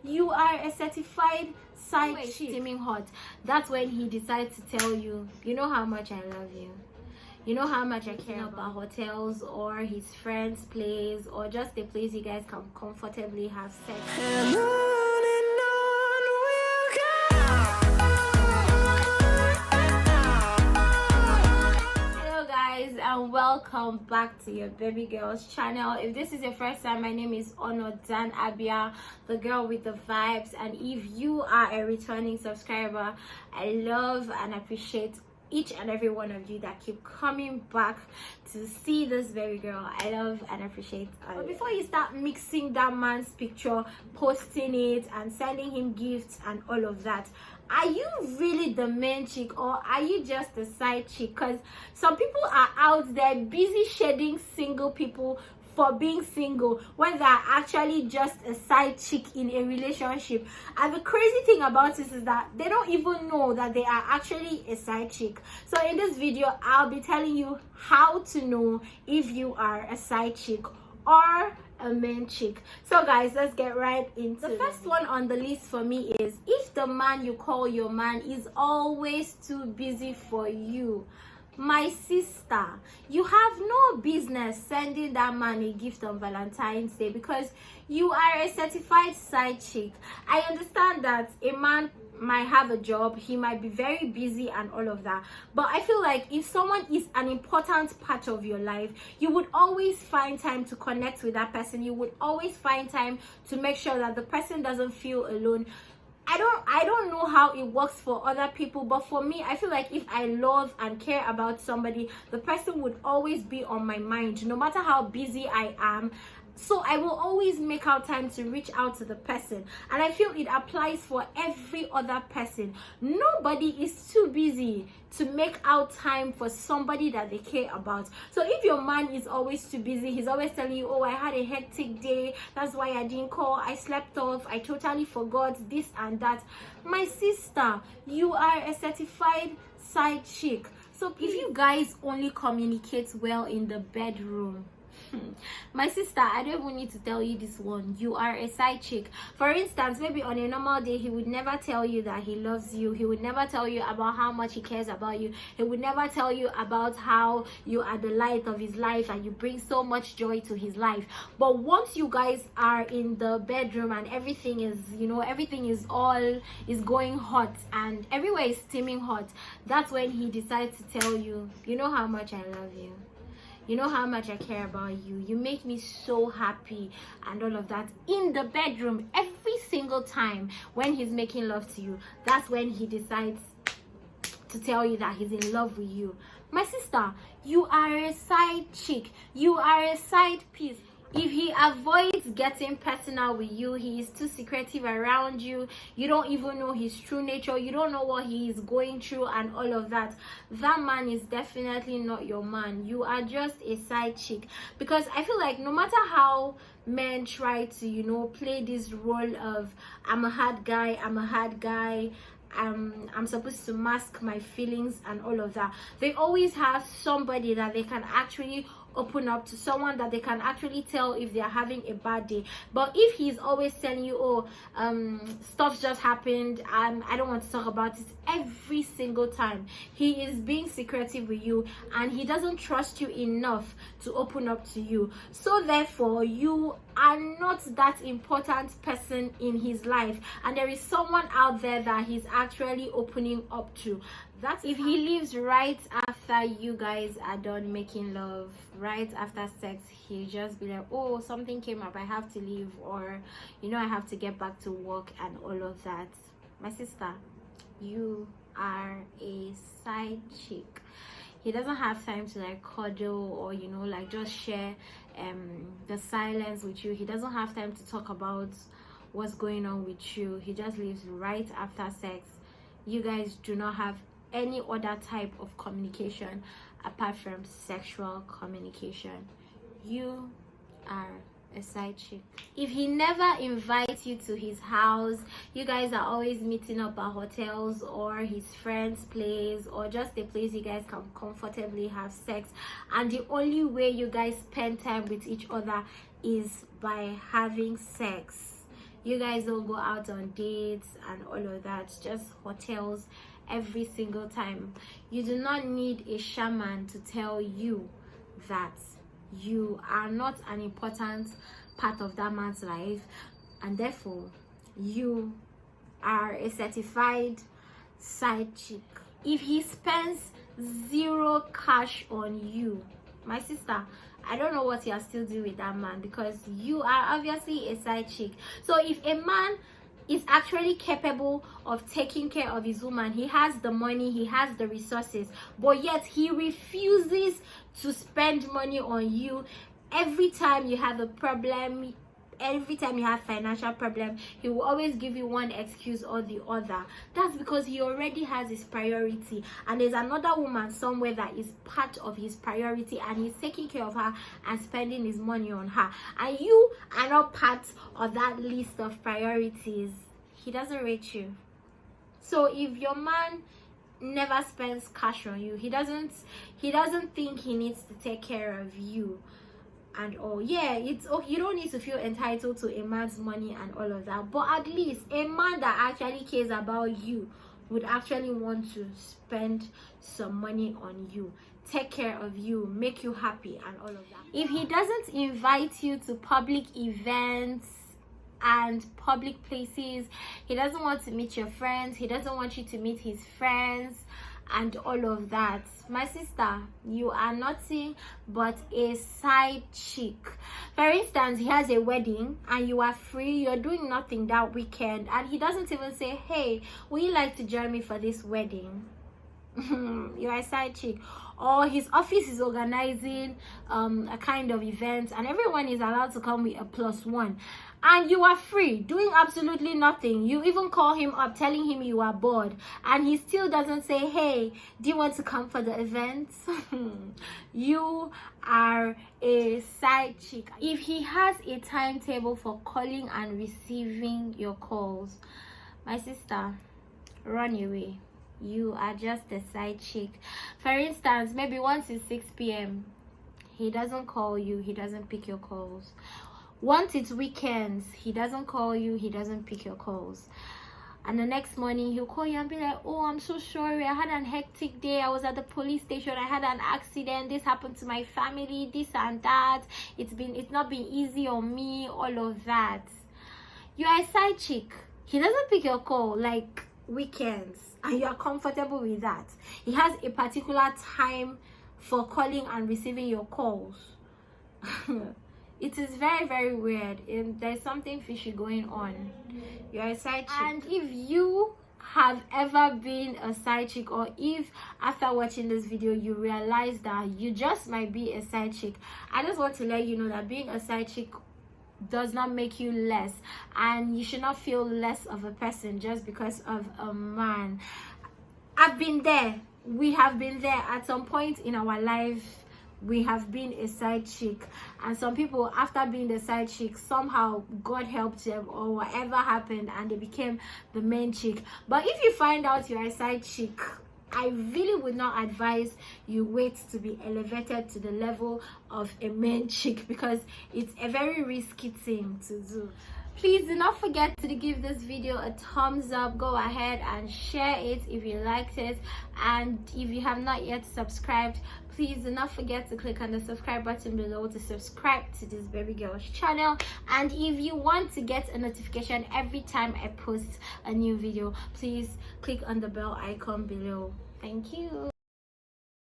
you are a certified side chick. Steaming hot. That's when he decides to tell you, you know how much I love you. You know how much I care about hotels or his friend's place or just a place you guys can comfortably have sex. And on we'll go. Hello guys, and welcome back to your baby girl's channel. If this is your first time, my name is Ono Dan Abia, the girl with the vibes. And if you are a returning subscriber, I love and appreciate each and every one of you that keep coming back to see this baby girl. I love and appreciate all. But before you start mixing that man's picture, posting it and sending him gifts and all of that, are you really the main chick or are you just a side chick? Because some people are out there busy shading single people for being single when they're actually just a side chick in a relationship. And the crazy thing about this is that they don't even know that they are actually a side chick. So in this video, I'll be telling you how to know if you are a side chick or a main chick. So guys, let's get right into the first one on the list for me is if the man you call your man is always too busy for you. My sister, you have no business sending that man a gift on Valentine's Day because you are a certified side chick. I understand that a man might have a job, he might be very busy and all of that, but I feel like if someone is an important part of your life, you would always find time to connect with that person. You would always find time to make sure that the person doesn't feel alone. I don't know how it works for other people, but for me, I feel like if I love and care about somebody, the person would always be on my mind no matter how busy I am. So I will always make out time to reach out to the person, and I feel it applies for every other person. Nobody is too busy to make out time for somebody that they care about. So if your man is always too busy, he's always telling you, oh, I had a hectic day, that's why I didn't call, I slept off, I totally forgot this and that. My sister, you are a certified side chick. So if you guys only communicate well in the bedroom, my sister, I don't even need to tell you this one, you are a side chick. For instance, maybe on a normal day, he would never tell you that he loves you. He would never tell you about how much he cares about you. He would never tell you about how you are the light of his life and you bring so much joy to his life. But once you guys are in the bedroom and everything is, everything is going hot and everywhere is steaming hot, that's when he decides to tell you, you know how much I love you. You know how much I care about you. You make me so happy and all of that. In the bedroom, every single time when he's making love to you, that's when he decides to tell you that he's in love with you. My sister, you are a side chick. You are a side piece. If he avoids getting personal with you, he is too secretive around you, you don't even know his true nature, you don't know what he is going through and all of that, that man is definitely not your man. You are just a side chick. Because I feel like no matter how men try to, play this role of I'm a hard guy, I'm supposed to mask my feelings and all of that, they always have somebody that they can actually open up to, someone that they can actually tell if they are having a bad day. But if he's always telling you, oh, stuff just happened, I don't want to talk about it, every single time he is being secretive with you and he doesn't trust you enough to open up to you. So therefore, you are not that important person in his life, and there is someone out there that he's actually opening up to. That's if he leaves right after you guys are done making love, right after sex, he'll just be like, oh, something came up, I have to leave, or I have to get back to work and all of that. My sister, you are a side chick. He doesn't have time to cuddle or just share the silence with you. He doesn't have time to talk about what's going on with you. He just leaves right after sex. You guys do not have any other type of communication apart from sexual communication. You are a side chick. If he never invites you to his house, you guys are always meeting up at hotels or his friend's place or just a place you guys can comfortably have sex, and the only way you guys spend time with each other is by having sex, You guys don't go out on dates and all of that, just hotels every single time. You do not need a shaman to tell you that you are not an important part of that man's life, and therefore you are a certified side chick. If he spends zero cash on you, my sister, I don't know what you are still doing with that man, because you are obviously a side chick. So if a man is actually capable of taking care of his woman, he has the money, he has the resources, but yet he refuses to spend money on you every time you have a problem, every time you have financial problem, he will always give you one excuse or the other. That's because he already has his priority, and there's another woman somewhere that is part of his priority, and he's taking care of her and spending his money on her, and you are not part of that list of priorities. He doesn't rate you. So if your man never spends cash on you, he doesn't think he needs to take care of you and all. Yeah, it's okay, you don't need to feel entitled to a man's money and all of that, but at least a man that actually cares about you would actually want to spend some money on you, take care of you, make you happy and all of that. If he doesn't invite you to public events and public places, he doesn't want to meet your friends, he doesn't want you to meet his friends and all of that, my sister, you are nothing but a side chick. For instance, he has a wedding and you are free, you're doing nothing that weekend, and he doesn't even say, hey, would you like to join me for this wedding? You're a side chick. Or his office is organizing a kind of event and everyone is allowed to come with a +1, and you are free doing absolutely nothing. You even call him up telling him you are bored, and he still doesn't say, hey, do you want to come for the event? You are a side chick. If he has a timetable for calling and receiving your calls, my sister, run away. You are just a side chick. For instance, maybe once it's 6 p.m, he doesn't call you, he doesn't pick your calls. Once it's weekends, he doesn't call you, he doesn't pick your calls. And the next morning he'll call you and be like, oh, I'm so sorry, I had an hectic day, I was at the police station, I had an accident, this happened to my family, this and that, it's not been easy on me, all of that. You're a side chick. He doesn't pick your call like weekends, and you are comfortable with that. He has a particular time for calling and receiving your calls. It is very, very weird. There's something fishy going on. You're a side chick. And if you have ever been a side chick, or if after watching this video you realize that you just might be a side chick, I just want to let you know that being a side chick does not make you less, and you should not feel less of a person just because of a man. I've been there. We have been there. At some point in our life, we have been a side chick, and some people, after being the side chick, somehow God helped them or whatever happened and they became the main chick. But if you find out you're a side chick, I really would not advise you wait to be elevated to the level of a main chick, because it's a very risky thing to do. Please do not forget to give this video a thumbs up. Go ahead and share it if you liked it, and if you have not yet subscribed, please do not forget to click on the subscribe button below to subscribe to this baby girl's channel. And if you want to get a notification every time I post a new video, please click on the bell icon below. Thank you.